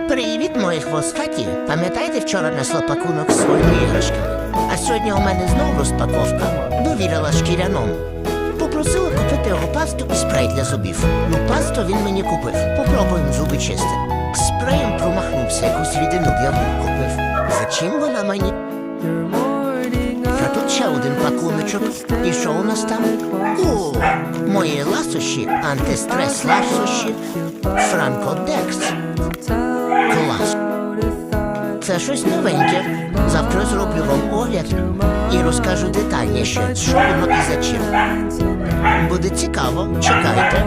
Привіт, мої хвостаті! Пам'ятаєте, вчора несла пакунок з своїми іграшками? А сьогодні у мене знову розпаковка. Довірила шкіряному. Попросила купити його пасту і спрей для зубів. Ну, пасту він мені купив. Попробуємо зуби чистити. Спреєм промахнувся, якусь рідину для губ купив. Зачем вона мені? А тут ще один пакуночок. І що у нас там? О, мої ласощі, антистрес ласощі, Франкодекс. Клас. Це щось новеньке. Завтра зроблю вам огляд і розкажу детальніше, що воно і за чим. Буде цікаво, чекайте.